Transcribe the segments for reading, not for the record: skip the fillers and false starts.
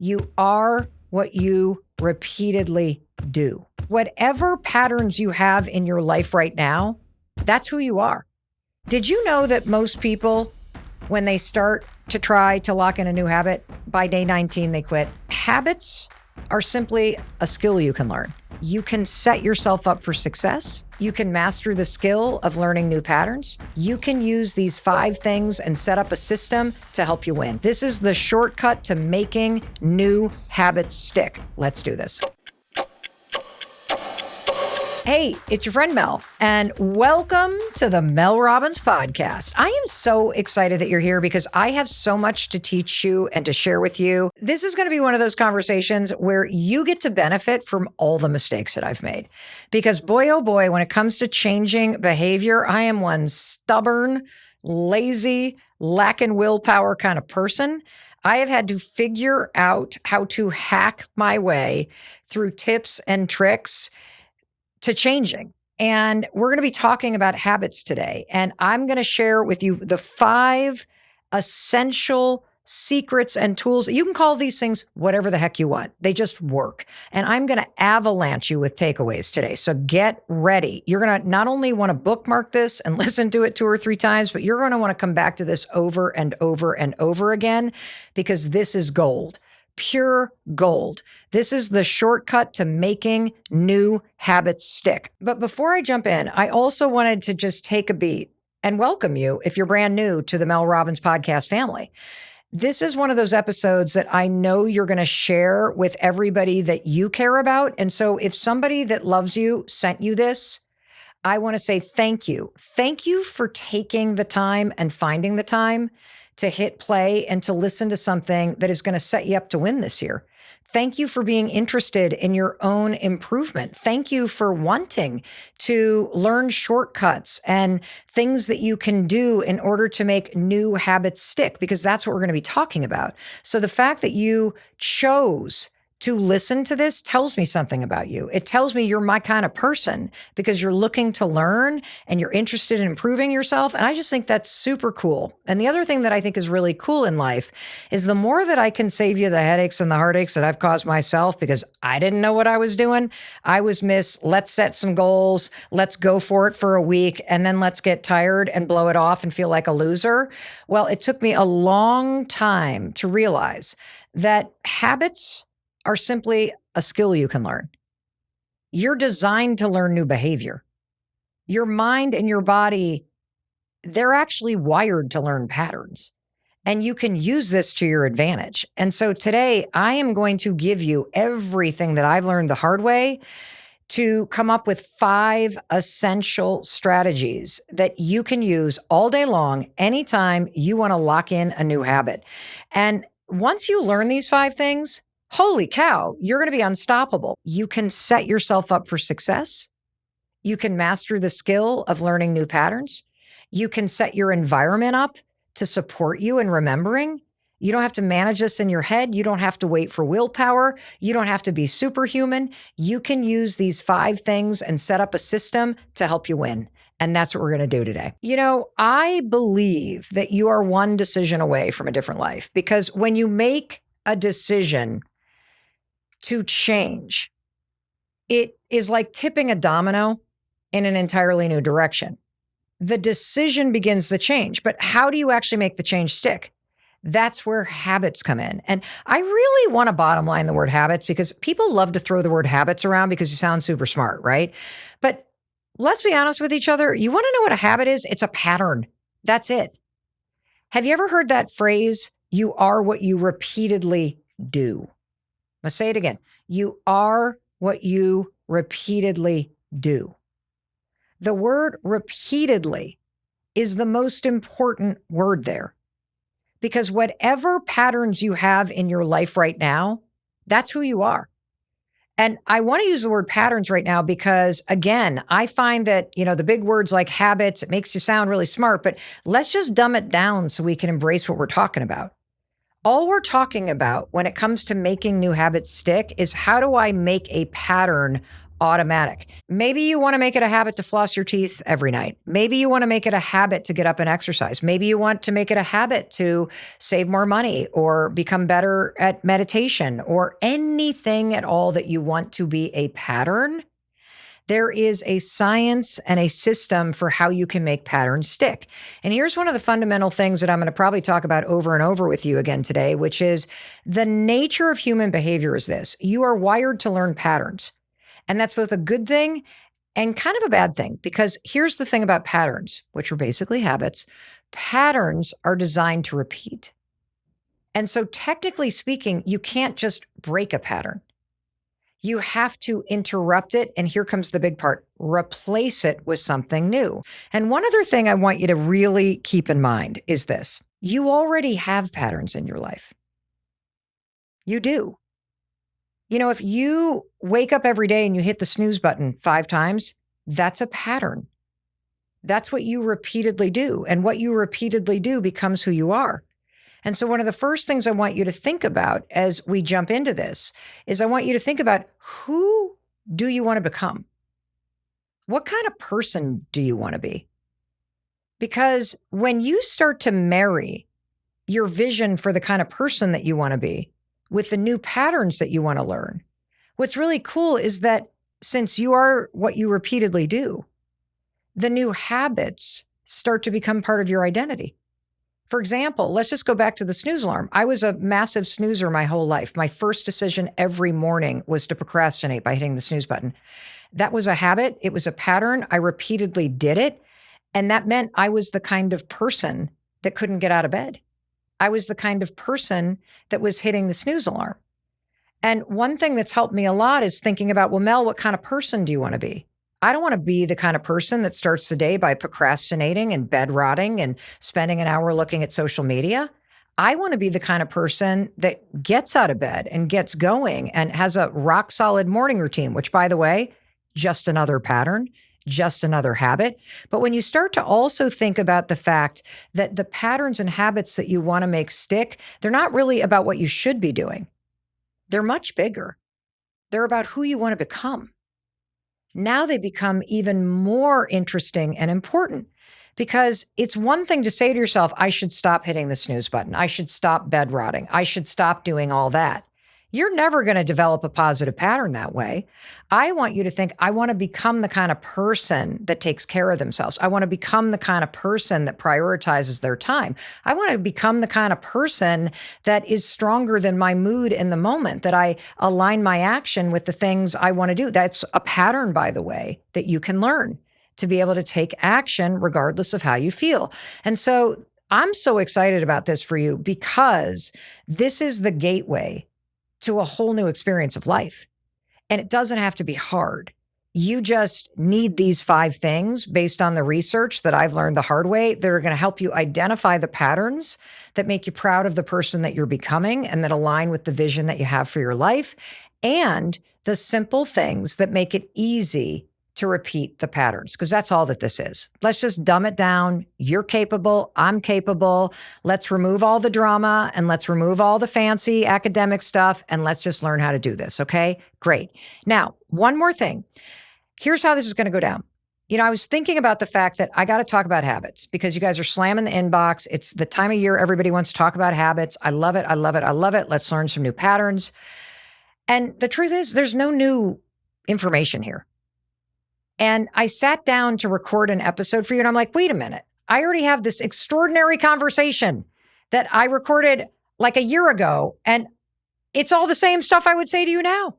You are what you repeatedly do. Whatever patterns you have in your life right now, that's who you are. Did you know that most people, when they start to try to lock in a new habit, by day 19, they quit? Habits are simply a skill you can learn. You can set yourself up for success. You can master the skill of learning new patterns. You can use these 5 things and set up a system to help you win. This is the shortcut to making new habits stick. Let's do this. Hey, it's your friend Mel, and welcome to the Mel Robbins podcast. I am so excited that you're here because I have so much to teach you and to share with you. This is going to be one of those conversations where you get to benefit from all the mistakes that I've made. Because boy, oh boy, when it comes to changing behavior, I am one stubborn, lazy, lacking willpower kind of person. I have had to figure out how to hack my way through tips and tricks to changing. And we're going to be talking about habits today. And I'm going to share with you the 5 essential secrets and tools. You can call these things whatever the heck you want. They just work. And I'm going to avalanche you with takeaways today. So get ready. You're going to not only want to bookmark this and listen to it 2 or 3 times, but you're going to want to come back to this over and over and over again, because this is gold. Pure gold. This is the shortcut to making new habits stick. But before I jump in, I also wanted to just take a beat and welcome you if you're brand new to the Mel Robbins podcast family. This is one of those episodes that I know you're going to share with everybody that you care about. And so if somebody that loves you sent you this, I want to say thank you. Thank you for taking the time and finding the time to hit play and to listen to something that is going to set you up to win this year. Thank you for being interested in your own improvement. Thank you for wanting to learn shortcuts and things that you can do in order to make new habits stick, because that's what we're going to be talking about. So the fact that you chose to listen to this tells me something about you. It tells me you're my kind of person because you're looking to learn and you're interested in improving yourself. And I just think that's super cool. And the other thing that I think is really cool in life is the more that I can save you the headaches and the heartaches that I've caused myself because I didn't know what I was doing. I was let's set some goals. Let's go for it for a week. And then let's get tired and blow it off and feel like a loser. Well, it took me a long time to realize that habits are simply a skill you can learn. You're designed to learn new behavior. Your mind and your body, they're actually wired to learn patterns. And you can use this to your advantage. And so today, I am going to give you everything that I've learned the hard way to come up with 5 essential strategies that you can use all day long, anytime you want to lock in a new habit. And once you learn these 5 things, holy cow, you're going to be unstoppable. You can set yourself up for success. You can master the skill of learning new patterns. You can set your environment up to support you in remembering. You don't have to manage this in your head. You don't have to wait for willpower. You don't have to be superhuman. You can use these 5 things and set up a system to help you win. And that's what we're going to do today. You know, I believe that you are one decision away from a different life, because when you make a decision to change, it is like tipping a domino in an entirely new direction. The decision begins the change, but how do you actually make the change stick? That's where habits come in. And I really want to bottom line the word habits, because people love to throw the word habits around because you sound super smart, right? But let's be honest with each other. You want to know what a habit is? It's a pattern. That's it. Have you ever heard that phrase, you are what you repeatedly do? Let's say it again. You are what you repeatedly do. The word repeatedly is the most important word there, because whatever patterns you have in your life right now, that's who you are. And I want to use the word patterns right now because, again, I find that, the big words like habits, it makes you sound really smart, but let's just dumb it down so we can embrace what we're talking about. All we're talking about when it comes to making new habits stick is, how do I make a pattern automatic. Maybe you want to make it a habit to floss your teeth every night. Maybe you want to make it a habit to get up and exercise. Maybe you want to make it a habit to save more money or become better at meditation or anything at all that you want to be a pattern. There is a science and a system for how you can make patterns stick. And here's one of the fundamental things that I'm going to probably talk about over and over with you again today, which is the nature of human behavior is this. You are wired to learn patterns. And that's both a good thing and kind of a bad thing, because here's the thing about patterns, which are basically habits. Patterns are designed to repeat. And so technically speaking, you can't just break a pattern. You have to interrupt it. And here comes the big part, replace it with something new. And one other thing I want you to really keep in mind is this. You already have patterns in your life. You do. You know, if you wake up every day and you hit the snooze button 5 times, that's a pattern. That's what you repeatedly do. And what you repeatedly do becomes who you are. And so one of the first things I want you to think about as we jump into this is I want you to think about, who do you want to become? What kind of person do you want to be? Because when you start to marry your vision for the kind of person that you want to be with the new patterns that you want to learn, what's really cool is that since you are what you repeatedly do, the new habits start to become part of your identity. For example, let's just go back to the snooze alarm. I was a massive snoozer my whole life. My first decision every morning was to procrastinate by hitting the snooze button. That was a habit. It was a pattern. I repeatedly did it. And that meant I was the kind of person that couldn't get out of bed. I was the kind of person that was hitting the snooze alarm. And one thing that's helped me a lot is thinking about, well, Mel, what kind of person do you want to be? I don't want to be the kind of person that starts the day by procrastinating and bed rotting and spending an hour looking at social media. I want to be the kind of person that gets out of bed and gets going and has a rock solid morning routine, which, by the way, just another pattern, just another habit. But when you start to also think about the fact that the patterns and habits that you want to make stick, they're not really about what you should be doing. They're much bigger. They're about who you want to become. Now they become even more interesting and important, because it's one thing to say to yourself, I should stop hitting the snooze button. I should stop bed rotting. I should stop doing all that. You're never going to develop a positive pattern that way. I want you to think, I want to become the kind of person that takes care of themselves. I want to become the kind of person that prioritizes their time. I want to become the kind of person that is stronger than my mood in the moment, that I align my action with the things I want to do. That's a pattern, by the way, that you can learn to be able to take action regardless of how you feel. And so I'm so excited about this for you, because this is the gateway to a whole new experience of life. And it doesn't have to be hard. You just need these 5 things based on the research that I've learned the hard way that are going to help you identify the patterns that make you proud of the person that you're becoming and that align with the vision that you have for your life, and the simple things that make it easy to repeat the patterns, because that's all that this is. Let's just dumb it down. You're capable. I'm capable. Let's remove all the drama and let's remove all the fancy academic stuff and let's just learn how to do this. Okay, great. Now, one more thing. Here's how this is going to go down. You know, I was thinking about the fact that I got to talk about habits because you guys are slamming the inbox. It's the time of year everybody wants to talk about habits. I love it. I love it. I love it. Let's learn some new patterns. And the truth is, there's no new information here. And I sat down to record an episode for you, and I'm like, wait a minute. I already have this extraordinary conversation that I recorded like a year ago, and it's all the same stuff I would say to you now.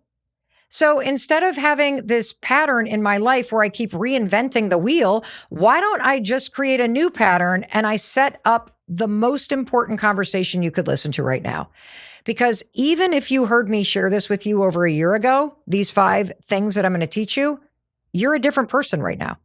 So instead of having this pattern in my life where I keep reinventing the wheel, why don't I just create a new pattern and I set up the most important conversation you could listen to right now? Because even if you heard me share this with you over a year ago, these 5 things that I'm going to teach you, you're a different person right now.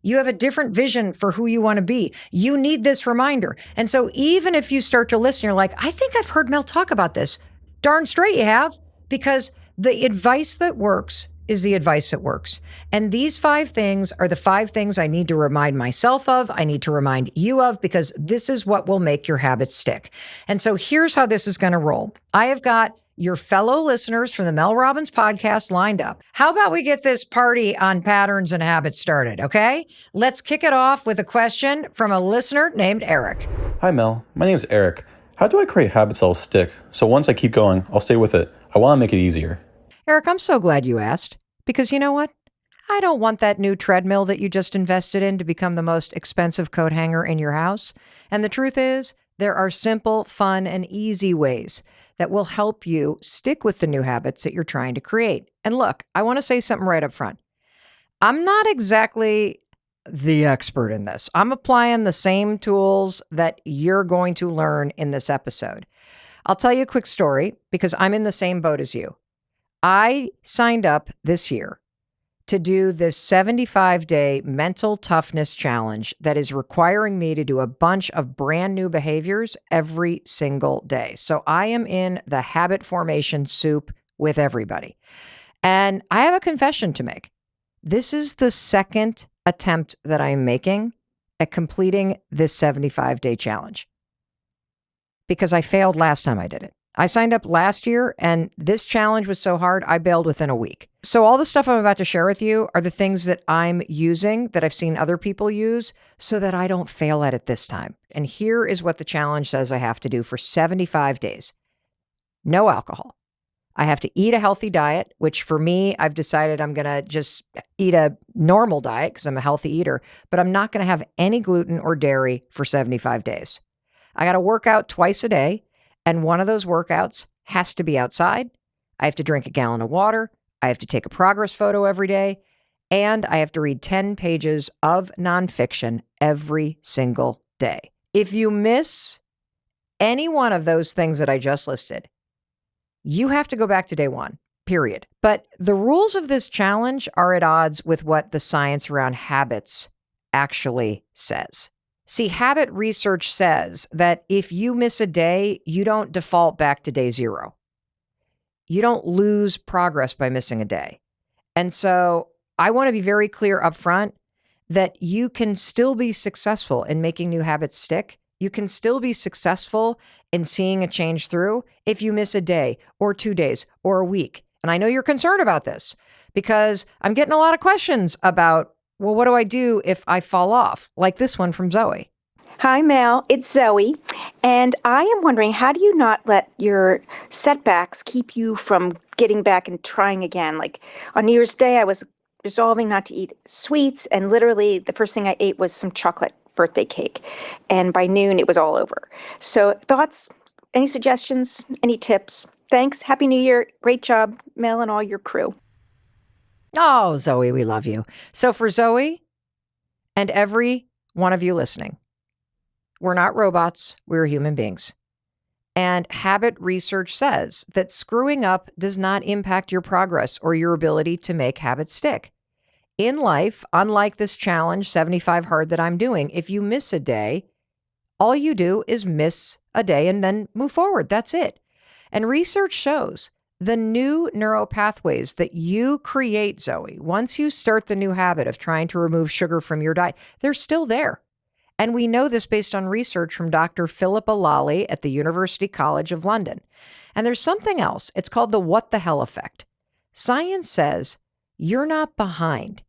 You have a different vision for who you want to be. You need this reminder. And so even if you start to listen, you're like, I think I've heard Mel talk about this. Darn straight you have, because the advice that works is the advice that works. And these 5 things are the 5 things I need to remind myself of, I need to remind you of, because this is what will make your habits stick. And so here's how this is going to roll. I have got your fellow listeners from the Mel Robbins podcast lined up. How about we get this party on patterns and habits started, okay? Let's kick it off with a question from a listener named Eric. Hi, Mel. My name is Eric. How do I create habits that'll stick? So once I keep going, I'll stay with it. I want to make it easier. Eric, I'm so glad you asked, because you know what? I don't want that new treadmill that you just invested in to become the most expensive coat hanger in your house. And the truth is, there are simple, fun, and easy ways that will help you stick with the new habits that you're trying to create. And look, I want to say something right up front. I'm not exactly the expert in this. I'm applying the same tools that you're going to learn in this episode. I'll tell you a quick story because I'm in the same boat as you. I signed up this year to do this 75-day mental toughness challenge that is requiring me to do a bunch of brand new behaviors every single day. So I am in the habit formation soup with everybody. And I have a confession to make. This is the second attempt that I'm making at completing this 75-day challenge because I failed last time I did it. I signed up last year, and this challenge was so hard, I bailed within a week. So all the stuff I'm about to share with you are the things that I'm using, that I've seen other people use, so that I don't fail at it this time. And here is what the challenge says I have to do for 75 days. No alcohol. I have to eat a healthy diet, which for me, I've decided I'm going to just eat a normal diet because I'm a healthy eater, but I'm not going to have any gluten or dairy for 75 days. I got to work out twice a day. And one of those workouts has to be outside. I have to drink a gallon of water. I have to take a progress photo every day. And I have to read 10 pages of nonfiction every single day. If you miss any one of those things that I just listed, you have to go back to day one, period. But the rules of this challenge are at odds with what the science around habits actually says. See, habit research says that if you miss a day, you don't default back to day zero. You don't lose progress by missing a day. And so I want to be very clear up front that you can still be successful in making new habits stick. You can still be successful in seeing a change through if you miss a day or 2 days or a week. And I know you're concerned about this because I'm getting a lot of questions about, well, what do I do if I fall off? Like this one from Zoe. Hi, Mel. It's Zoe. And I am wondering, how do you not let your setbacks keep you from getting back and trying again? Like on New Year's Day, I was resolving not to eat sweets. And literally the first thing I ate was some chocolate birthday cake. And by noon, it was all over. So thoughts, any suggestions, any tips? Thanks. Happy New Year. Great job, Mel, and all your crew. Oh, Zoe, we love you. So for Zoe and every one of you listening, we're not robots, we're human beings. And habit research says that screwing up does not impact your progress or your ability to make habits stick. In life, unlike this challenge, 75 hard that I'm doing, if you miss a day, all you do is miss a day and then move forward. That's it. And research shows the new neural pathways that you create, Zoe, once you start the new habit of trying to remove sugar from your diet, they're still there. And we know this based on research from Dr. Philippa Lawley at the University College of London. And there's something else. It's called the what the hell effect. Science says you're not behind.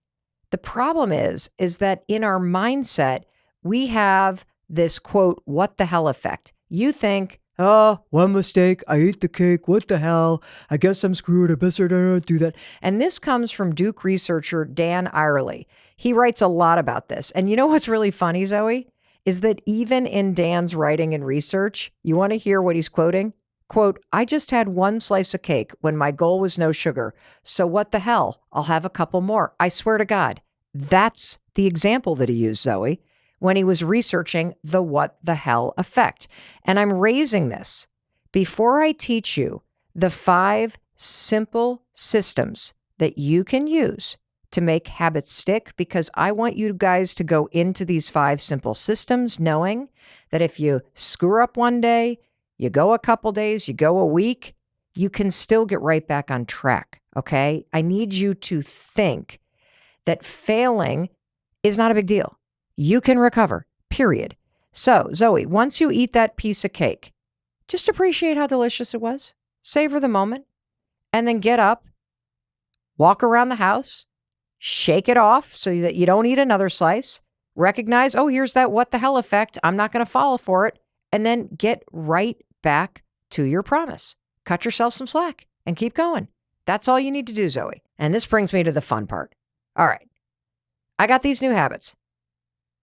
The problem is that in our mindset, we have this quote, what the hell effect. You think, oh, one mistake, I ate the cake, what the hell? I guess I'm screwed, I better not do that. And this comes from Duke researcher Dan Irely. He writes a lot about this. And you know what's really funny, Zoe? Is that even in Dan's writing and research, you want to hear what he's quoting? Quote, I just had one slice of cake when my goal was no sugar. So what the hell? I'll have a couple more. I swear to God. That's the example that he used, Zoe, when he was researching the what the hell effect. And I'm raising this before I teach you the 5 simple systems that you can use to make habits stick, because I want you guys to go into these 5 simple systems knowing that if you screw up one day, you go a couple days, you go a week, you can still get right back on track, okay? I need you to think that failing is not a big deal. You can recover, period. So, Zoe, once you eat that piece of cake, just appreciate how delicious it was. savor the moment, and then get up, walk around the house, shake it off so that you don't eat another slice, recognize, oh, here's that what the hell effect. I'm not going to fall for it. And then get right back to your promise. Cut yourself some slack and keep going. That's all you need to do, Zoe. And this brings me to the fun part. All right. I got these new habits.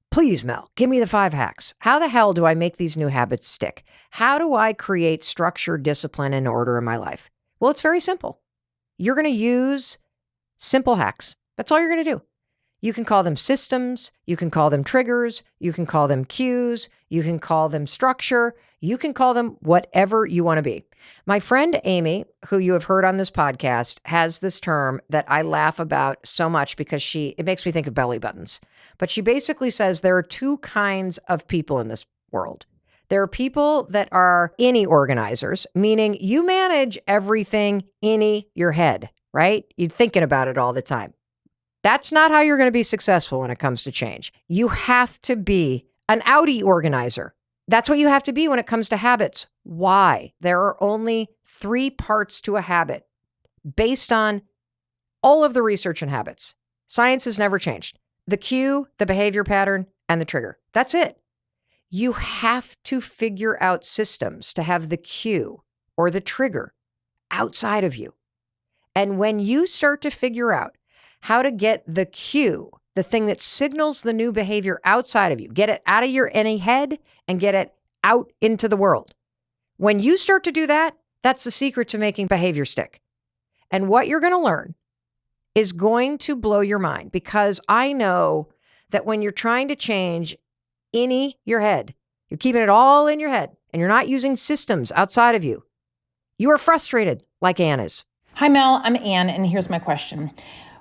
Please, Mel, give me the 5 hacks. How the hell do I make these new habits stick? How do I create structure, discipline, and order in my life? Well, it's very simple. You're going to use simple hacks. That's all you're going to do. You can call them systems. You can call them triggers. You can call them cues. You can call them structure. You can call them whatever you want to be. My friend Amy, who you have heard on this podcast, has this term that I laugh about so much because it makes me think of belly buttons. But she basically says there are 2 kinds of people in this world. There are people that are innie organizers, meaning you manage everything in your head, right? You're thinking about it all the time. That's not how you're going to be successful when it comes to change. You have to be an outie organizer. That's what you have to be when it comes to habits. Why? There are only 3 parts to a habit based on all of the research in habits. Science has never changed. The cue, the behavior pattern, and the trigger. That's it. You have to figure out systems to have the cue or the trigger outside of you. And when you start to figure out how to get the cue, the thing that signals the new behavior outside of you, get it out of your any head and get it out into the world. When you start to do that, that's the secret to making behavior stick. And what you're going to learn is going to blow your mind, because I know that when you're trying to change your head, you're keeping it all in your head and you're not using systems outside of you. You are frustrated like Ann is. Hi, Mel. I'm Ann, and here's my question.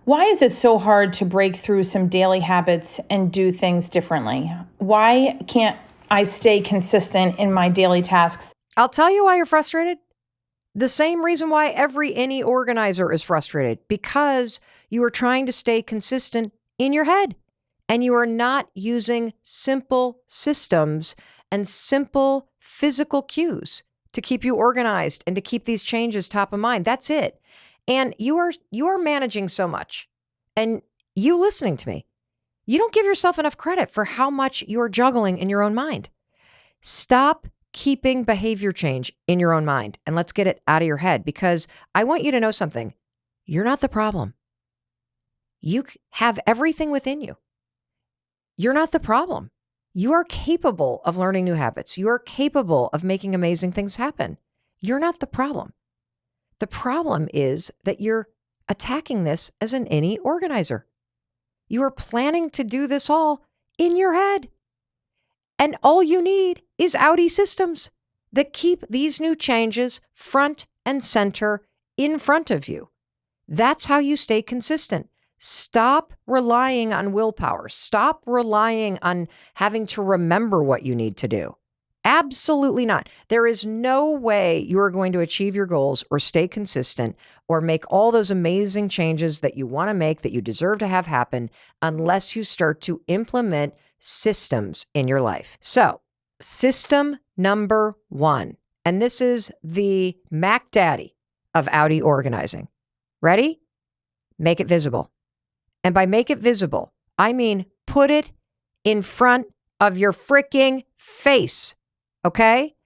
Why is it so hard to break through some daily habits and do things differently? Why can't I stay consistent in my daily tasks? I'll tell you why you're frustrated. The same reason why every innie organizer is frustrated, because you are trying to stay consistent in your head and you are not using simple systems and simple physical cues to keep you organized and to keep these changes top of mind. That's it. And you are managing so much. And you listening to me, you don't give yourself enough credit for how much you're juggling in your own mind. Stop keeping behavior change in your own mind and let's get it out of your head, because I want you to know something. You're not the problem. You have everything within you. You're not the problem. You are capable of learning new habits. You are capable of making amazing things happen. You're not the problem. The problem is that you're attacking this as an innie organizer. You are planning to do this all in your head. And all you need is outie systems that keep these new changes front and center in front of you. That's how you stay consistent. Stop relying on willpower. Stop relying on having to remember what you need to do. Absolutely not. There is no way you are going to achieve your goals or stay consistent or make all those amazing changes that you want to make, that you deserve to have happen, unless you start to implement systems in your life. So, system number 1, and this is the Mac Daddy of outie organizing. Ready? Make it visible. And by make it visible, I mean put it in front of your freaking face. Okay?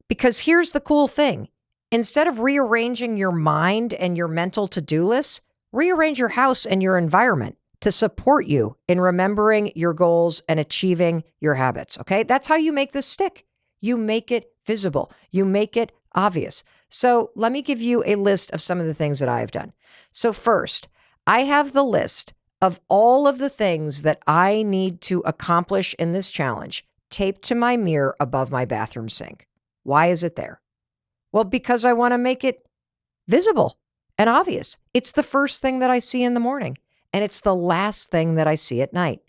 Because here's the cool thing. Instead of rearranging your mind and your mental to-do list, rearrange your house and your environment to support you in remembering your goals and achieving your habits. Okay? That's how you make this stick. You make it visible. You make it obvious. So let me give you a list of some of the things that I have done. So first, I have the list of all of the things that I need to accomplish in this challenge taped to my mirror above my bathroom sink. Why is it there? Well, because I want to make it visible and obvious. It's the first thing that I see in the morning, and it's the last thing that I see at night.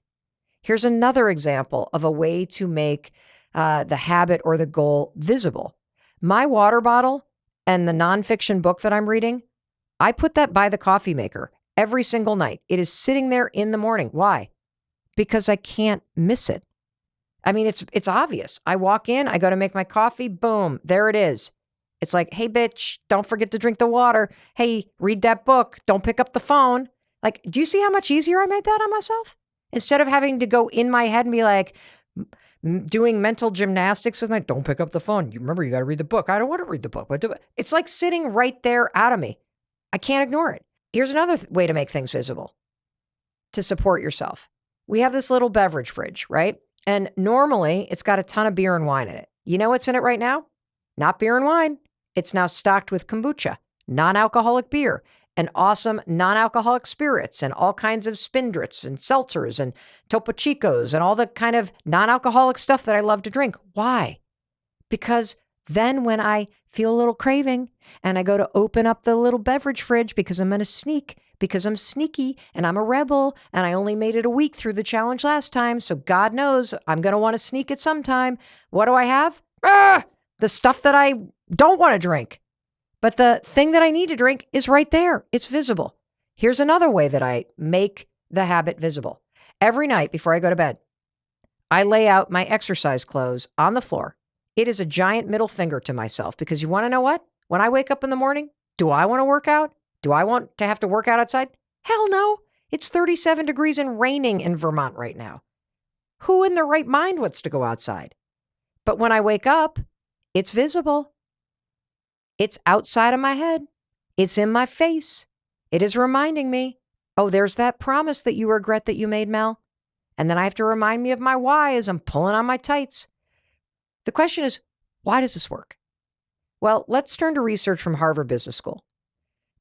Here's another example of a way to make the habit or the goal visible. My water bottle and the nonfiction book that I'm reading, I put that by the coffee maker every single night. It is sitting there in the morning. Why? Because I can't miss it. I mean, it's obvious. I walk in, I go to make my coffee, boom, there it is. It's like, hey, bitch, don't forget to drink the water. Hey, read that book. Don't pick up the phone. Like, do you see how much easier I made that on myself? Instead of having to go in my head and be like, doing mental gymnastics with my, don't pick up the phone. You remember, you got to read the book. I don't want to read the book. But it's like sitting right there out of me. I can't ignore it. Here's another way to make things visible, to support yourself. We have this little beverage fridge, right? And normally it's got a ton of beer and wine in it. You know what's in it right now? Not beer and wine. It's now stocked with kombucha, non-alcoholic beer, and awesome non-alcoholic spirits, and all kinds of spindrits and seltzers and Topo Chicos and all the kind of non-alcoholic stuff that I love to drink. Why? Because then when I feel a little craving and I go to open up the little beverage fridge because I'm going to sneak, because I'm sneaky and I'm a rebel and I only made it a week through the challenge last time, so God knows I'm going to want to sneak it sometime. What do I have? The stuff that I don't want to drink. But the thing that I need to drink is right there. It's visible. Here's another way that I make the habit visible. Every night before I go to bed, I lay out my exercise clothes on the floor. It is a giant middle finger to myself because you want to know what? When I wake up in the morning, do I want to work out? Do I want to have to work out outside? Hell no. It's 37 degrees and raining in Vermont right now. Who in their right mind wants to go outside? But when I wake up, it's visible. It's outside of my head. It's in my face. It is reminding me, oh, there's that promise that you regret that you made, Mel. And then I have to remind me of my why as I'm pulling on my tights. The question is, why does this work? Well, let's turn to research from Harvard Business School.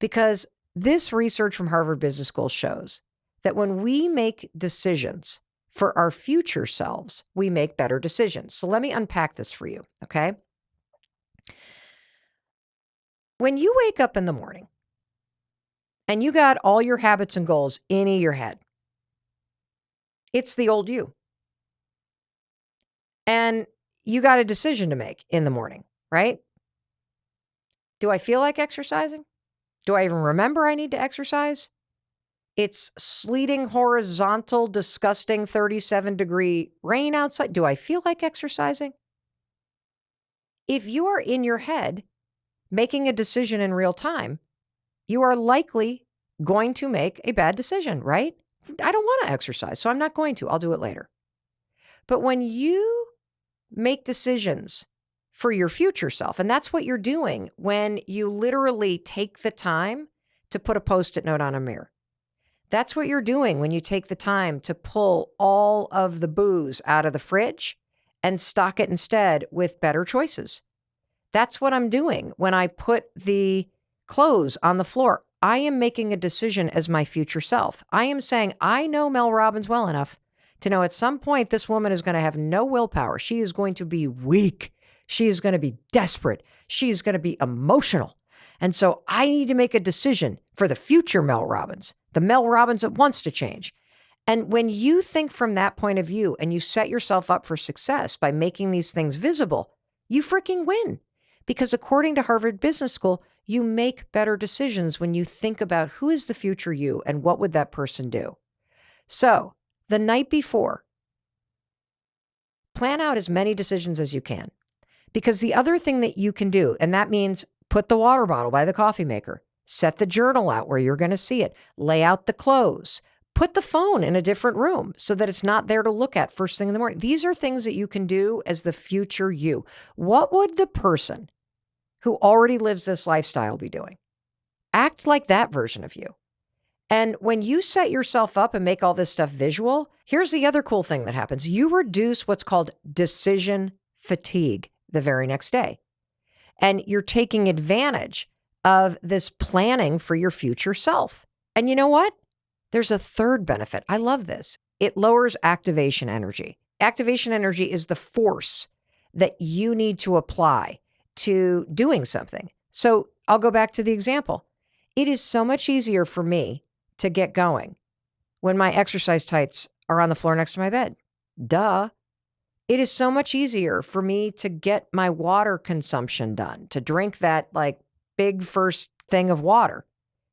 Because this research from Harvard Business School shows that when we make decisions for our future selves, we make better decisions. So let me unpack this for you, okay? When you wake up in the morning and you got all your habits and goals in your head, it's the old you. And you got a decision to make in the morning, right? Do I feel like exercising? Do I even remember I need to exercise? It's sleeting, horizontal, disgusting 37-degree rain outside. Do I feel like exercising? If you are in your head making a decision in real time, you are likely going to make a bad decision, right? I don't want to exercise, so I'm not going to. I'll do it later. But when you make decisions for your future self, and that's what you're doing when you literally take the time to put a Post-it note on a mirror. That's what you're doing when you take the time to pull all of the booze out of the fridge and stock it instead with better choices. That's what I'm doing when I put the clothes on the floor. I am making a decision as my future self. I am saying, I know Mel Robbins well enough to know at some point this woman is going to have no willpower. She is going to be weak. She is going to be desperate. She is going to be emotional. And so I need to make a decision for the future Mel Robbins, the Mel Robbins that wants to change. And when you think from that point of view and you set yourself up for success by making these things visible, you freaking win. Because according to Harvard Business School, you make better decisions when you think about who is the future you and what would that person do. So the night before, plan out as many decisions as you can. Because the other thing that you can do, and that means put the water bottle by the coffee maker, set the journal out where you're going to see it, lay out the clothes, put the phone in a different room so that it's not there to look at first thing in the morning. These are things that you can do as the future you. What would the person who already lives this lifestyle be doing? Act like that version of you. And when you set yourself up and make all this stuff visual, here's the other cool thing that happens. You reduce what's called decision fatigue the very next day. And you're taking advantage of this planning for your future self. And you know what? There's a third benefit. I love this. It lowers activation energy. Activation energy is the force that you need to apply to doing something. So I'll go back to the example. It is so much easier for me to get going when my exercise tights are on the floor next to my bed. Duh. It is so much easier for me to get my water consumption done, to drink that like big first thing of water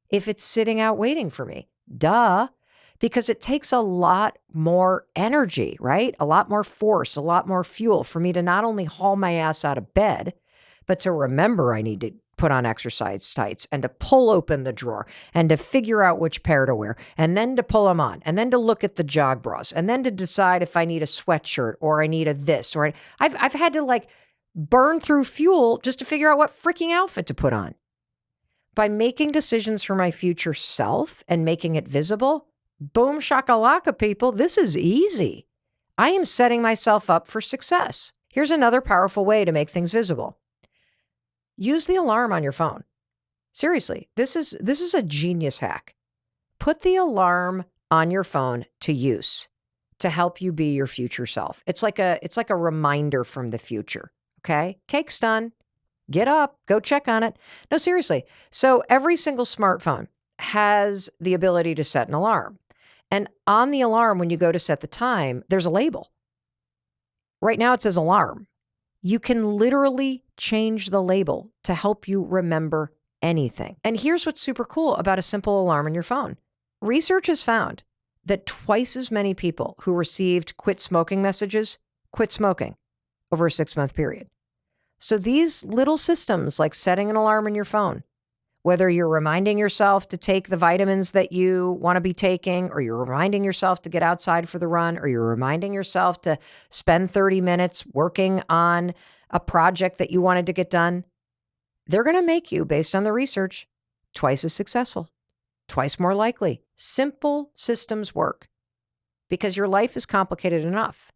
if it's sitting out waiting for me. Duh. Because it takes a lot more energy, right? A lot more force, a lot more fuel for me to not only haul my ass out of bed, But to remember I need to put on exercise tights and to pull open the drawer and to figure out which pair to wear and then to pull them on and then to look at the jog bras and then to decide if I need a sweatshirt or I need a this or I've had to like burn through fuel just to figure out what freaking outfit to put on. By making decisions for my future self and making it visible, boom shakalaka, people, this is easy. I am setting myself up for success. Here's another powerful way to make things visible. Use the alarm on your phone. Seriously, this is a genius hack. Put the alarm on your phone to use to help you be your future self. It's like a reminder from the future. Okay? Cake's done. Get up, go check on it. No, seriously. So every single smartphone has the ability to set an alarm. And on the alarm, when you go to set the time, there's a label. Right now it says alarm. You can literally change the label to help you remember anything. And here's what's super cool about a simple alarm on your phone. Research has found that twice as many people who received quit smoking messages quit smoking over a 6-month period. So these little systems like setting an alarm in your phone, whether you're reminding yourself to take the vitamins that you want to be taking, or you're reminding yourself to get outside for the run, or you're reminding yourself to spend 30 minutes working on a project that you wanted to get done, they're going to make you, based on the research, twice as successful, twice more likely. Simple systems work because your life is complicated enough.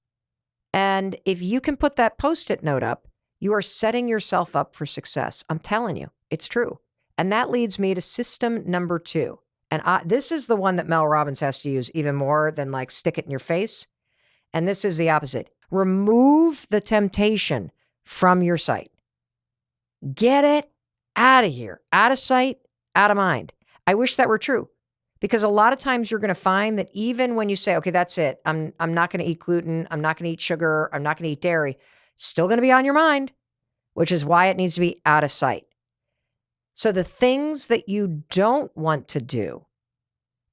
And if you can put that Post-it note up, you are setting yourself up for success. I'm telling you, it's true. And that leads me to system number 2. And this is the one that Mel Robbins has to use even more than like stick it in your face. And this is the opposite. Remove the temptation from your sight. Get it out of here. Out of sight, out of mind. I wish that were true. Because a lot of times you're going to find that even when you say, okay, that's it. I'm not going to eat gluten. I'm not going to eat sugar. I'm not going to eat dairy. Still going to be on your mind, which is why it needs to be out of sight. So the things that you don't want to do,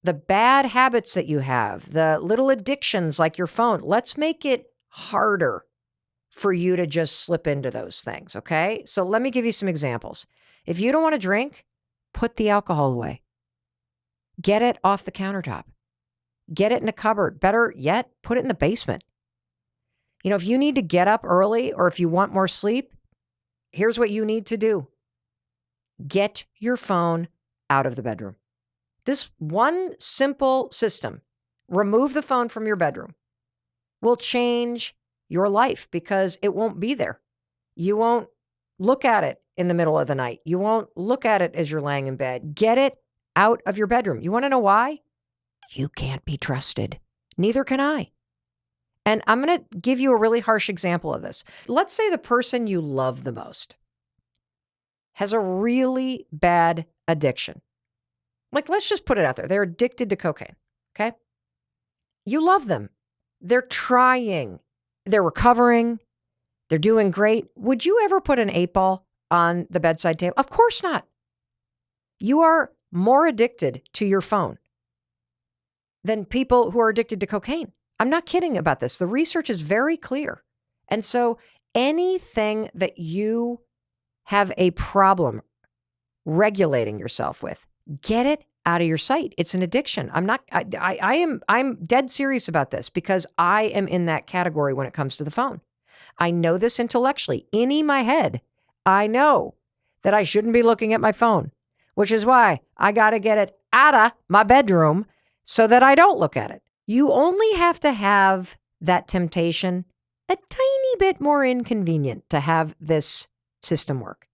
the bad habits that you have, the little addictions like your phone, let's make it harder for you to just slip into those things, okay? So let me give you some examples. If you don't want to drink, put the alcohol away. Get it off the countertop. Get it in a cupboard. Better yet, put it in the basement. You know, if you need to get up early or if you want more sleep, here's what you need to do. Get your phone out of the bedroom. This one simple system, remove the phone from your bedroom, will change your life because it won't be there. You won't look at it in the middle of the night. You won't look at it as you're laying in bed. Get it out of your bedroom. You want to know why? You can't be trusted. Neither can I. And I'm going to give you a really harsh example of this. Let's say the person you love the most has a really bad addiction. Like, let's just put it out there. They're addicted to cocaine, okay? You love them. They're trying. They're recovering. They're doing great. Would you ever put an 8-ball on the bedside table? Of course not. You are more addicted to your phone than people who are addicted to cocaine. I'm not kidding about this. The research is very clear. And so anything that you have a problem regulating yourself with, get it out of your sight. It's an addiction. I'm dead serious about this because I am in that category when it comes to the phone. I know this intellectually. In my head, I know that I shouldn't be looking at my phone, which is why I got to get it out of my bedroom so that I don't look at it. You only have to have that temptation a tiny bit more inconvenient to have this system work.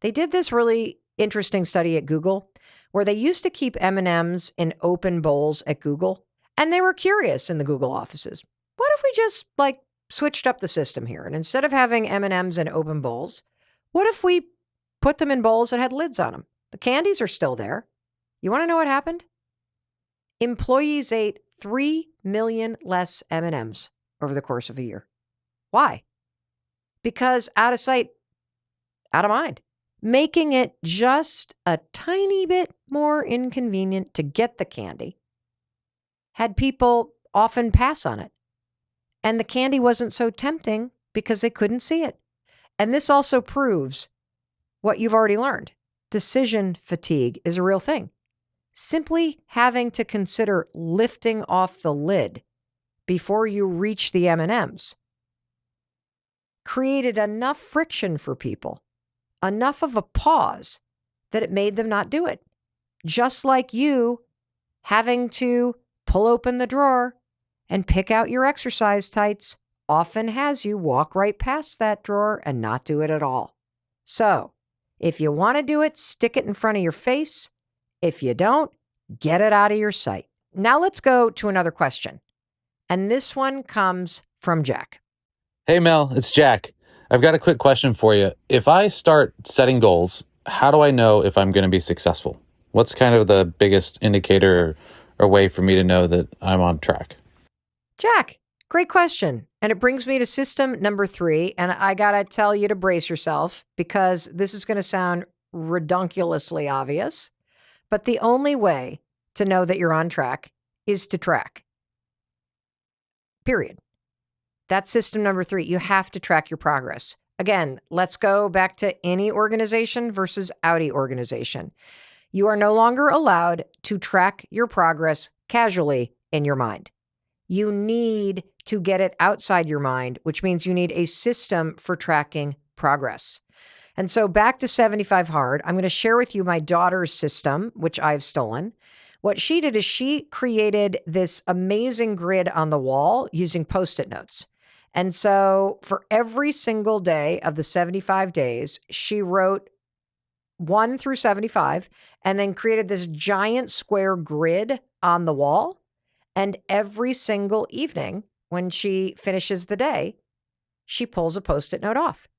They did this really interesting study at Google where they used to keep M&Ms in open bowls at Google, and they were curious in the Google offices. What if we just switched up the system here, and instead of having M&Ms in open bowls, what if we put them in bowls that had lids on them? The candies are still there. You want to know what happened? Employees ate 3 million less M&Ms over the course of a year. Why? Because out of sight, out of mind. Making it just a tiny bit more inconvenient to get the candy had people often pass on it. And the candy wasn't so tempting because they couldn't see it. And this also proves what you've already learned. Decision fatigue is a real thing. Simply having to consider lifting off the lid before you reach the M&Ms created enough friction for people, enough of a pause that it made them not do it. Just like you having to pull open the drawer and pick out your exercise tights often has you walk right past that drawer and not do it at all. So, if you want to do it, stick it in front of your face. If you don't, get it out of your sight. Now let's go to another question. And this one comes from Jack. Hey, Mel, it's Jack. I've got a quick question for you. If I start setting goals, how do I know if I'm going to be successful? What's kind of the biggest indicator or way for me to know that I'm on track? Jack, great question. And it brings me to system number 3. And I got to tell you to brace yourself because this is going to sound redunculously obvious. But the only way to know that you're on track is to track. Period. That's system number 3. You have to track your progress. Again, let's go back to any organization versus outie organization. You are no longer allowed to track your progress casually in your mind. You need to get it outside your mind, which means you need a system for tracking progress. And so back to 75 Hard, I'm going to share with you my daughter's system, which I've stolen. What she did is she created this amazing grid on the wall using Post-it notes. And so for every single day of the 75 days, she wrote 1 through 75 and then created this giant square grid on the wall. And every single evening when she finishes the day, she pulls a Post-it note off.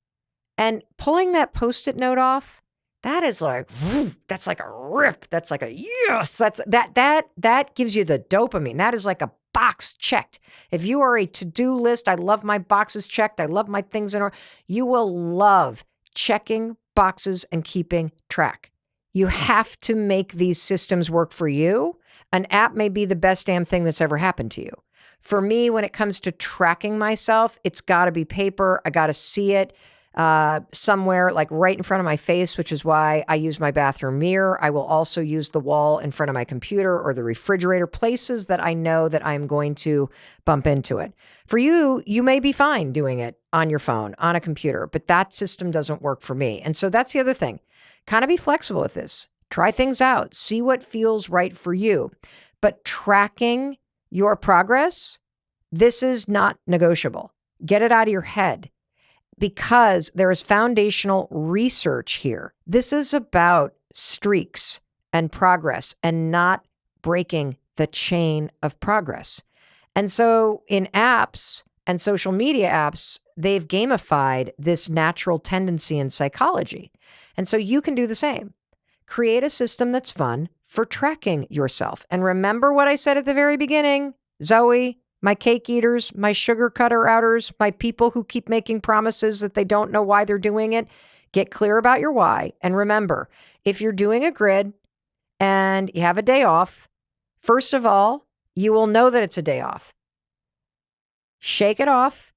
And pulling that Post-it note off, that is like, that's like a rip. That's like a yes. That gives you the dopamine. That is like a box checked. If you are a to-do list, I love my boxes checked. I love my things in order. You will love checking boxes and keeping track. You have to make these systems work for you. An app may be the best damn thing that's ever happened to you. For me, when it comes to tracking myself, it's got to be paper. I got to see it somewhere like right in front of my face, which is why I use my bathroom mirror. I will also use the wall in front of my computer or the refrigerator, places that I know that I'm going to bump into it. For you, you may be fine doing it on your phone, on a computer, but that system doesn't work for me. And so that's the other thing. Kind of be flexible with this. Try things out. See what feels right for you. But tracking your progress, this is not negotiable. Get it out of your head. Because there is foundational research here. This is about streaks and progress and not breaking the chain of progress. And so in apps and social media apps, they've gamified this natural tendency in psychology. And so you can do the same. Create a system that's fun for tracking yourself. And remember what I said at the very beginning, Zoe, my cake eaters, my sugar cutter outers, my people who keep making promises that they don't know why they're doing it. Get clear about your why. And remember, if you're doing a grid and you have a day off, first of all, you will know that it's a day off. Shake it off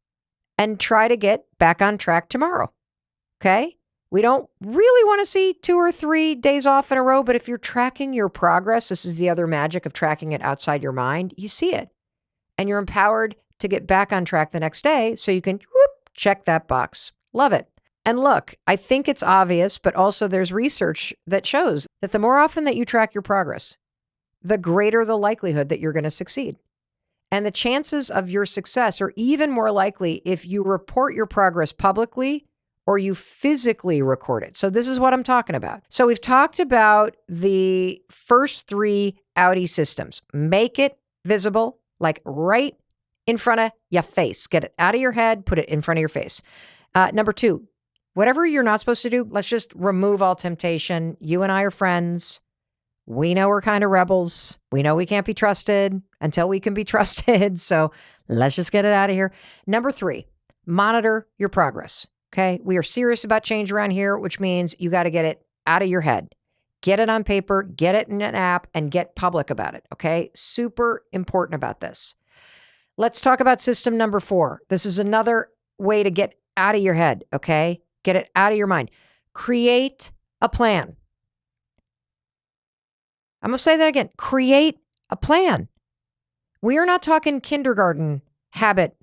and try to get back on track tomorrow. Okay? We don't really want to see 2 or 3 days off in a row, but if you're tracking your progress, this is the other magic of tracking it outside your mind, you see it. And you're empowered to get back on track the next day so you can check that box. Love it. And look, I think it's obvious, but also there's research that shows that the more often that you track your progress, the greater the likelihood that you're going to succeed. And the chances of your success are even more likely if you report your progress publicly or you physically record it. So this is what I'm talking about. So we've talked about the first 3 outie systems. Make it visible. Like right in front of your face. Get it out of your head, put it in front of your face. Number 2, whatever you're not supposed to do, let's just remove all temptation. You and I are friends. We know we're kind of rebels. We know we can't be trusted until we can be trusted. So let's just get it out of here. Number 3, monitor your progress. Okay. We are serious about change around here, which means you got to get it out of your head. Get it on paper, get it in an app, and get public about it, okay? Super important about this. Let's talk about system number 4. This is another way to get out of your head, okay? Get it out of your mind. Create a plan. I'm going to say that again. Create a plan. We are not talking kindergarten habit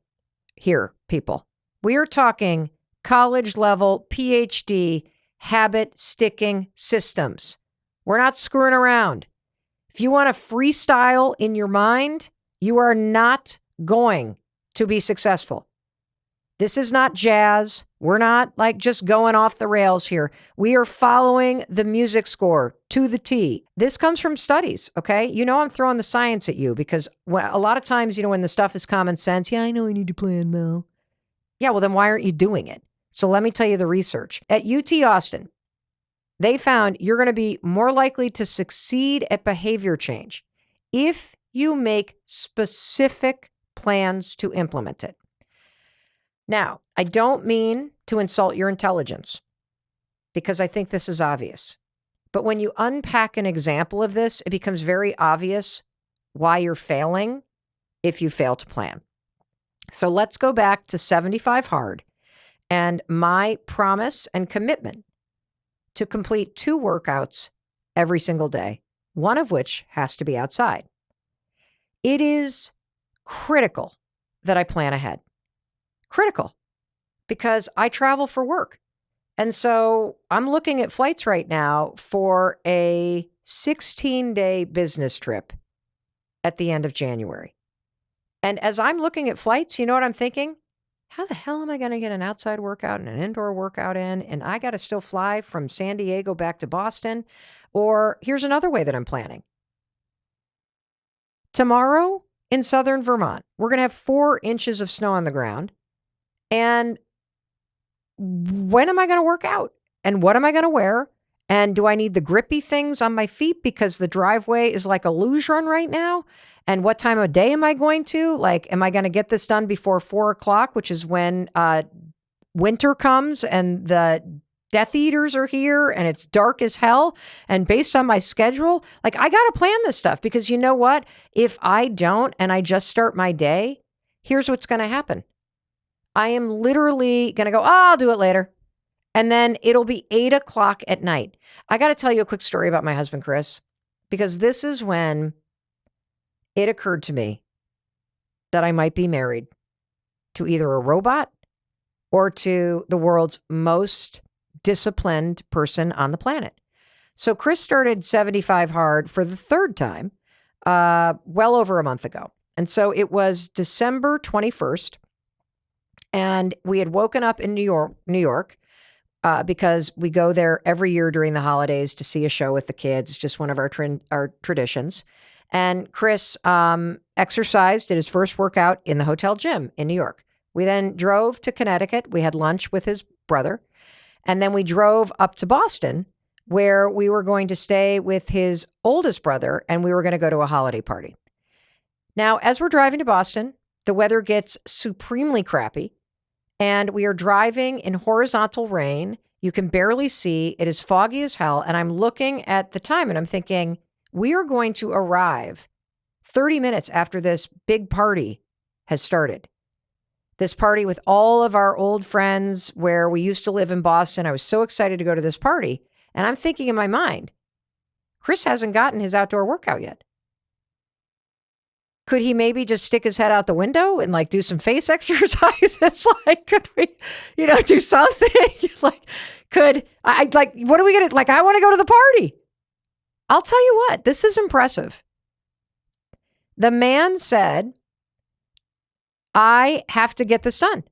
here, people. We are talking college level, PhD, habit sticking systems. We're not screwing around. If you want to freestyle in your mind, you are not going to be successful. This is not jazz. We're not like just going off the rails here. We are following the music score to the T. This comes from studies, okay? You know I'm throwing the science at you because a lot of times, when the stuff is common sense, yeah, I know I need to plan, Mel. Yeah, well, then why aren't you doing it? So let me tell you the research. At UT Austin, they found you're going to be more likely to succeed at behavior change if you make specific plans to implement it. Now, I don't mean to insult your intelligence because I think this is obvious. But when you unpack an example of this, it becomes very obvious why you're failing if you fail to plan. So let's go back to 75 Hard and my promise and commitment to complete 2 workouts every single day, one of which has to be outside. It is critical that I plan ahead. Critical, because I travel for work. And so I'm looking at flights right now for a 16-day business trip at the end of January. And as I'm looking at flights, you know what I'm thinking? How the hell am I going to get an outside workout and an indoor workout in? And I got to still fly from San Diego back to Boston. Or here's another way that I'm planning. Tomorrow in southern Vermont, we're going to have 4 inches of snow on the ground. And when am I going to work out? And what am I going to wear? And do I need the grippy things on my feet because the driveway is like a luge run right now? And what time of day am I going to? Like, am I going to get this done before 4 o'clock, which is when winter comes and the Death Eaters are here and it's dark as hell? And based on my schedule, like I got to plan this stuff because you know what? If I don't and I just start my day, here's what's going to happen. I am literally going to go, I'll do it later. And then it'll be 8 o'clock at night. I got to tell you a quick story about my husband, Chris, because this is when it occurred to me that I might be married to either a robot or to the world's most disciplined person on the planet. So Chris started 75 Hard for the 3rd time, well over a month ago. And so it was December 21st. And we had woken up in New York, because we go there every year during the holidays to see a show with the kids, just one of our traditions. And Chris exercised, did his first workout in the hotel gym in New York. We then drove to Connecticut. We had lunch with his brother. And then we drove up to Boston, where we were going to stay with his oldest brother, and we were going to go to a holiday party. Now, as we're driving to Boston, the weather gets supremely crappy. And we are driving in horizontal rain. You can barely see. It is foggy as hell. And I'm looking at the time and I'm thinking, we are going to arrive 30 minutes after this big party has started. This party with all of our old friends where we used to live in Boston. I was so excited to go to this party. And I'm thinking in my mind, Chris hasn't gotten his outdoor workout yet. Could he maybe just stick his head out the window and like do some face exercises? Like, could we, do something? Like, what are we going to, I want to go to the party. I'll tell you what, this is impressive. The man said, I have to get this done.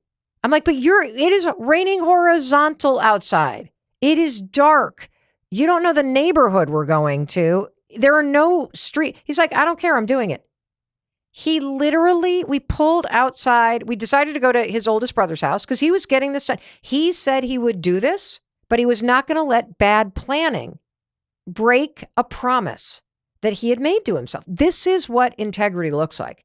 I'm like, but it is raining horizontal outside. It is dark. You don't know the neighborhood we're going to. There are no street. He's like, I don't care. I'm doing it. We pulled outside. We decided to go to his oldest brother's house because he was getting this done. He said he would do this, but he was not going to let bad planning break a promise that he had made to himself. This is what integrity looks like.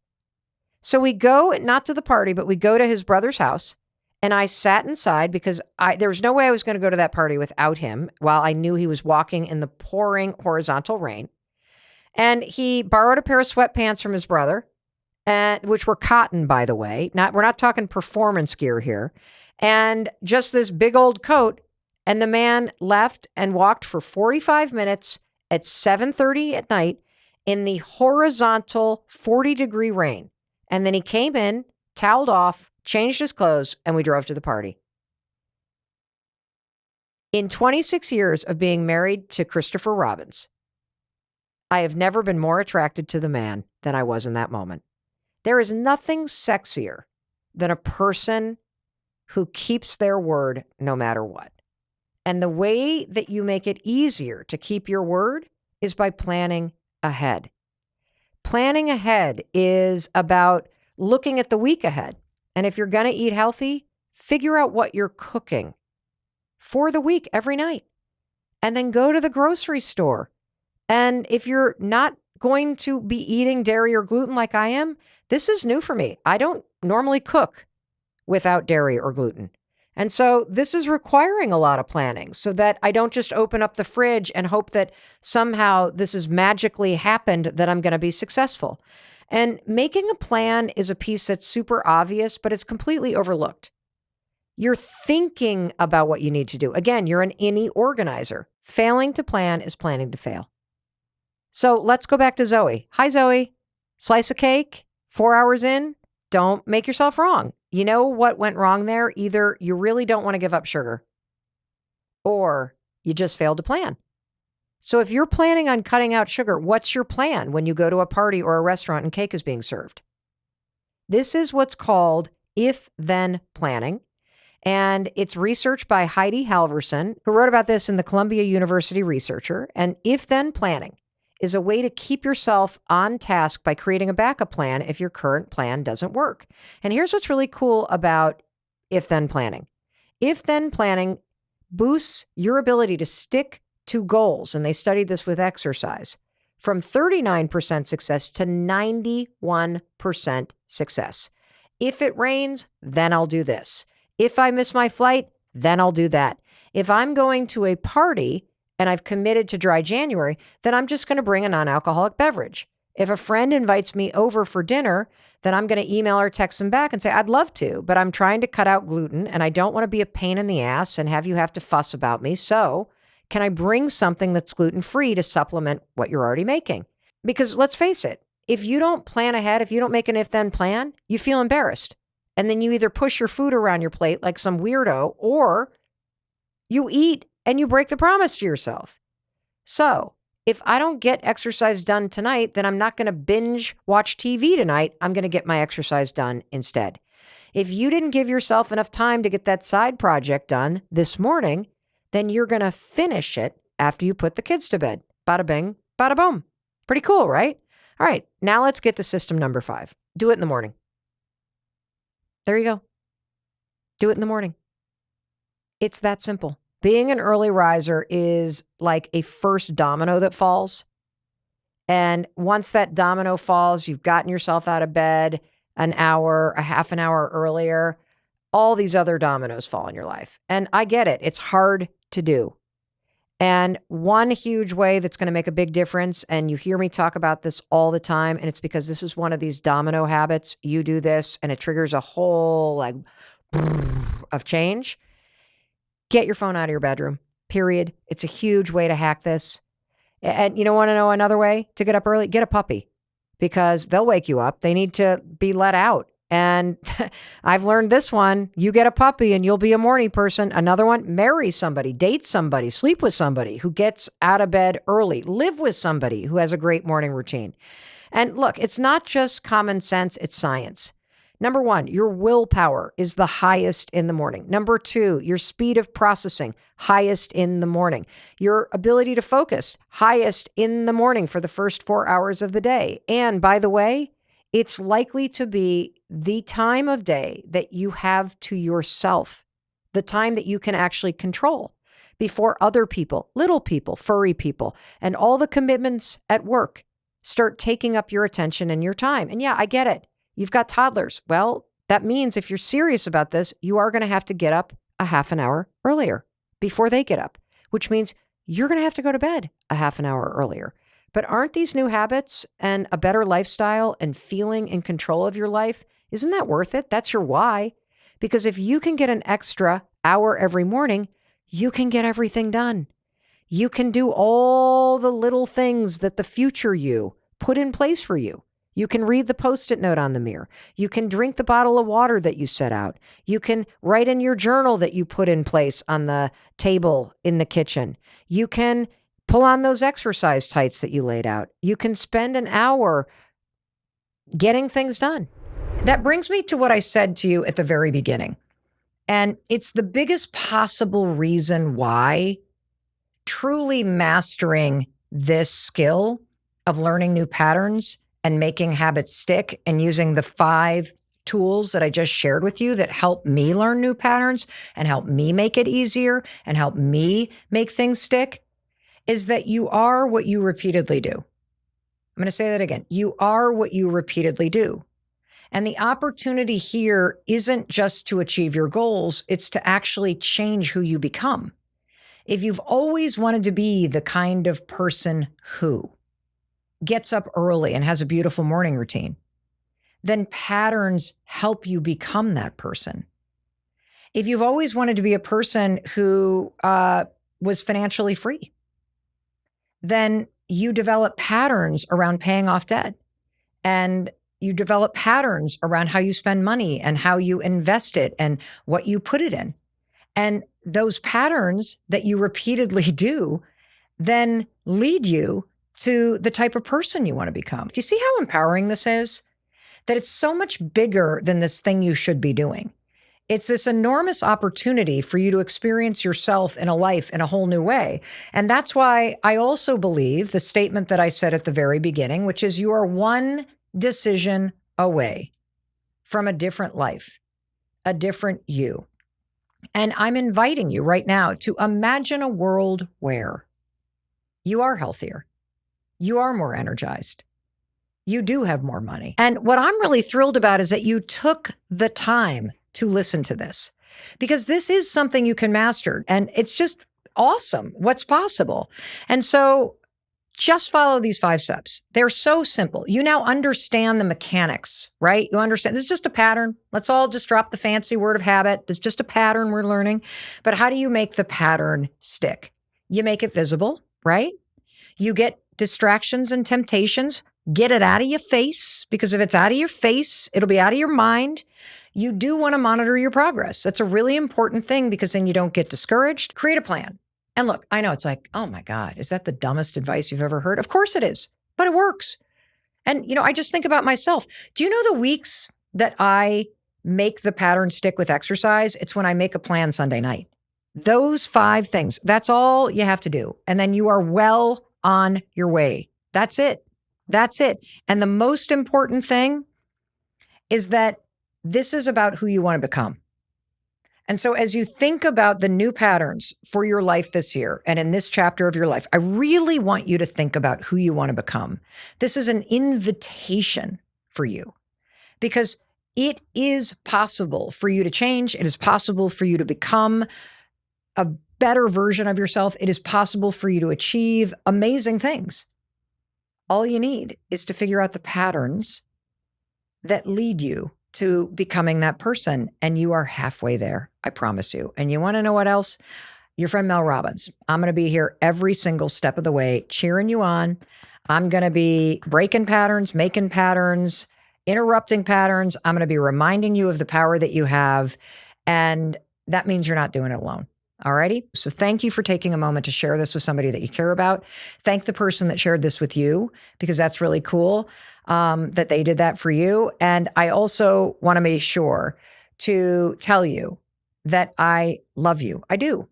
So we go, not to the party, but we go to his brother's house. And I sat inside because there was no way I was going to go to that party without him while I knew he was walking in the pouring horizontal rain. And he borrowed a pair of sweatpants from his brother, which were cotton, by the way. We're not talking performance gear here. And just this big old coat. And the man left and walked for 45 minutes at 7:30 at night in the horizontal 40-degree rain. And then he came in, toweled off, changed his clothes, and we drove to the party. In 26 years of being married to Christopher Robbins, I have never been more attracted to the man than I was in that moment. There is nothing sexier than a person who keeps their word no matter what. And the way that you make it easier to keep your word is by planning ahead. Planning ahead is about looking at the week ahead. And if you're going to eat healthy, figure out what you're cooking for the week every night. And then go to the grocery store. And if you're not going to be eating dairy or gluten like I am, this is new for me. I don't normally cook without dairy or gluten. And so this is requiring a lot of planning so that I don't just open up the fridge and hope that somehow this has magically happened that I'm going to be successful. And making a plan is a piece that's super obvious, but it's completely overlooked. You're thinking about what you need to do. Again, you're an innie organizer. Failing to plan is planning to fail. So let's go back to Zoe. Hi, Zoe. Slice of cake, 4 hours in. Don't make yourself wrong. You know what went wrong there? Either you really don't want to give up sugar or you just failed to plan. So if you're planning on cutting out sugar, what's your plan when you go to a party or a restaurant and cake is being served? This is what's called if-then planning. And it's research by Heidi Halverson, who wrote about this in the Columbia University Researcher. And if-then planning is a way to keep yourself on task by creating a backup plan if your current plan doesn't work. And here's what's really cool about if-then planning. If-then planning boosts your ability to stick to goals, and they studied this with exercise, from 39% success to 91% success. If it rains, then I'll do this. If I miss my flight, then I'll do that. If I'm going to a party and I've committed to dry January, then I'm just going to bring a non-alcoholic beverage. If a friend invites me over for dinner, then I'm going to email or text them back and say, I'd love to, but I'm trying to cut out gluten and I don't want to be a pain in the ass and have you have to fuss about me. So can I bring something that's gluten-free to supplement what you're already making? Because let's face it, if you don't plan ahead, if you don't make an if-then plan, you feel embarrassed. And then you either push your food around your plate like some weirdo, or you eat and you break the promise to yourself. So if I don't get exercise done tonight, then I'm not going to binge watch TV tonight. I'm going to get my exercise done instead. If you didn't give yourself enough time to get that side project done this morning, then you're going to finish it after you put the kids to bed. Bada bing, bada boom. Pretty cool, right? All right, now let's get to system number 5. Do it in the morning. There you go. Do it in the morning. It's that simple. Being an early riser is like a first domino that falls. And once that domino falls, you've gotten yourself out of bed an hour, a half an hour earlier, all these other dominoes fall in your life. And I get it. It's hard to do. And one huge way that's going to make a big difference, and you hear me talk about this all the time, and it's because this is one of these domino habits. You do this, and it triggers a whole like of change. Get your phone out of your bedroom, period. It's a huge way to hack this. And you don't want to know another way to get up early? Get a puppy, because they'll wake you up. They need to be let out. And I've learned this one. You get a puppy and you'll be a morning person. Another one, marry somebody, date somebody, sleep with somebody who gets out of bed early, live with somebody who has a great morning routine. And look, it's not just common sense, it's science. Number 1, your willpower is the highest in the morning. Number 2, your speed of processing, highest in the morning. Your ability to focus, highest in the morning for the first 4 hours of the day. And by the way, it's likely to be the time of day that you have to yourself, the time that you can actually control before other people, little people, furry people, and all the commitments at work start taking up your attention and your time. And yeah, I get it. You've got toddlers. Well, that means if you're serious about this, you are going to have to get up a half an hour earlier before they get up, which means you're going to have to go to bed a half an hour earlier. But aren't these new habits and a better lifestyle and feeling in control of your life, isn't that worth it? That's your why. Because if you can get an extra hour every morning, you can get everything done. You can do all the little things that the future you put in place for you. You can read the Post-it note on the mirror. You can drink the bottle of water that you set out. You can write in your journal that you put in place on the table in the kitchen. You can pull on those exercise tights that you laid out. You can spend an hour getting things done. That brings me to what I said to you at the very beginning. And it's the biggest possible reason why truly mastering this skill of learning new patterns and making habits stick and using the 5 tools that I just shared with you that help me learn new patterns and help me make it easier and help me make things stick is that you are what you repeatedly do. I'm going to say that again. You are what you repeatedly do. And the opportunity here isn't just to achieve your goals, it's to actually change who you become. If you've always wanted to be the kind of person who gets up early and has a beautiful morning routine, then patterns help you become that person. If you've always wanted to be a person who was financially free, then you develop patterns around paying off debt, and you develop patterns around how you spend money and how you invest it and what you put it in. And those patterns that you repeatedly do then lead you to the type of person you want to become. Do you see how empowering this is? That it's so much bigger than this thing you should be doing. It's this enormous opportunity for you to experience yourself in a life in a whole new way. And that's why I also believe the statement that I said at the very beginning, which is you are one decision away from a different life, a different you. And I'm inviting you right now to imagine a world where you are healthier, you are more energized, you do have more money. And what I'm really thrilled about is that you took the time to listen to this, because this is something you can master. And it's just awesome what's possible. And so just follow these 5 steps. They're so simple. You now understand the mechanics, right? You understand this is just a pattern. Let's all just drop the fancy word of habit. It's just a pattern we're learning. But how do you make the pattern stick? You make it visible, right? You get distractions and temptations. Get it out of your face, because if it's out of your face, it'll be out of your mind. You do want to monitor your progress. That's a really important thing, because then you don't get discouraged. Create a plan. And look, I know it's like, oh my God, is that the dumbest advice you've ever heard? Of course it is, but it works. And, I just think about myself. Do you know the weeks that I make the pattern stick with exercise? It's when I make a plan Sunday night. Those 5 things, that's all you have to do. And then you are well on your way. That's it. That's it. And the most important thing is that this is about who you want to become. And so as you think about the new patterns for your life this year and in this chapter of your life, I really want you to think about who you want to become. This is an invitation for you, because it is possible for you to change. It is possible for you to become a better version of yourself. It is possible for you to achieve amazing things. All you need is to figure out the patterns that lead you to becoming that person. And you are halfway there, I promise you. And you want to know what else? Your friend Mel Robbins. I'm going to be here every single step of the way, cheering you on. I'm going to be breaking patterns, making patterns, interrupting patterns. I'm going to be reminding you of the power that you have. And that means you're not doing it alone. Alrighty. So thank you for taking a moment to share this with somebody that you care about. Thank the person that shared this with you, because that's really cool that they did that for you. And I also want to make sure to tell you that I love you. I do.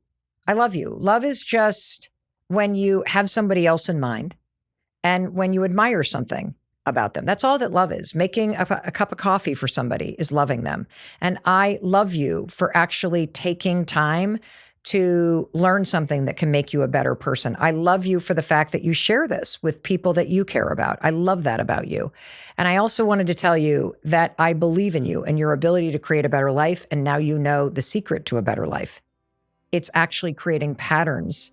I love you. Love is just when you have somebody else in mind and when you admire something about them. That's all that love is. Making a cup of coffee for somebody is loving them. And I love you for actually taking time to learn something that can make you a better person. I love you for the fact that you share this with people that you care about. I love that about you. And I also wanted to tell you that I believe in you and your ability to create a better life. And now you know the secret to a better life. It's actually creating patterns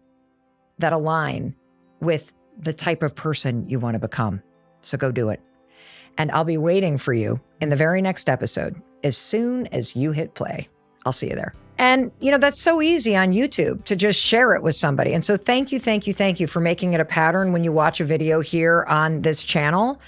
that align with the type of person you want to become. So go do it. And I'll be waiting for you in the very next episode as soon as you hit play. I'll see you there. And, that's so easy on YouTube to just share it with somebody. And so thank you for making it a pattern when you watch a video here on this channel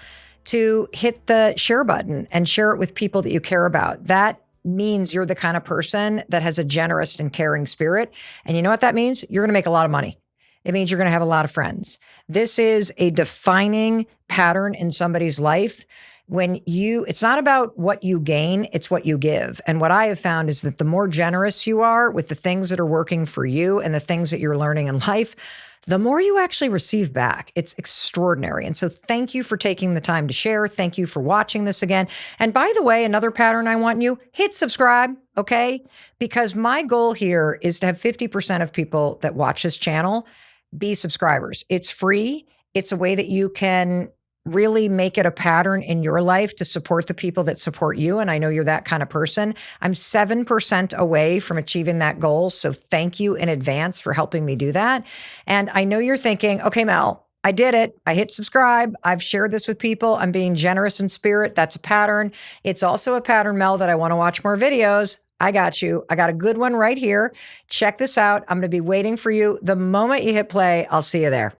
to hit the share button and share it with people that you care about. That means you're the kind of person that has a generous and caring spirit. And you know what that means? You're going to make a lot of money. It means you're going to have a lot of friends. This is a defining pattern in somebody's life. It's not about what you gain, it's what you give. And what I have found is that the more generous you are with the things that are working for you and the things that you're learning in life, the more you actually receive back. It's extraordinary. And so thank you for taking the time to share. Thank you for watching this again. And by the way, another pattern I want you, hit subscribe, okay? Because my goal here is to have 50% of people that watch this channel be subscribers. It's free. It's a way that you can really make it a pattern in your life to support the people that support you. And I know you're that kind of person. I'm 7% away from achieving that goal. So thank you in advance for helping me do that. And I know you're thinking, okay, Mel, I did it. I hit subscribe. I've shared this with people. I'm being generous in spirit. That's a pattern. It's also a pattern, Mel, that I want to watch more videos. I got you. I got a good one right here. Check this out. I'm going to be waiting for you. The moment you hit play, I'll see you there.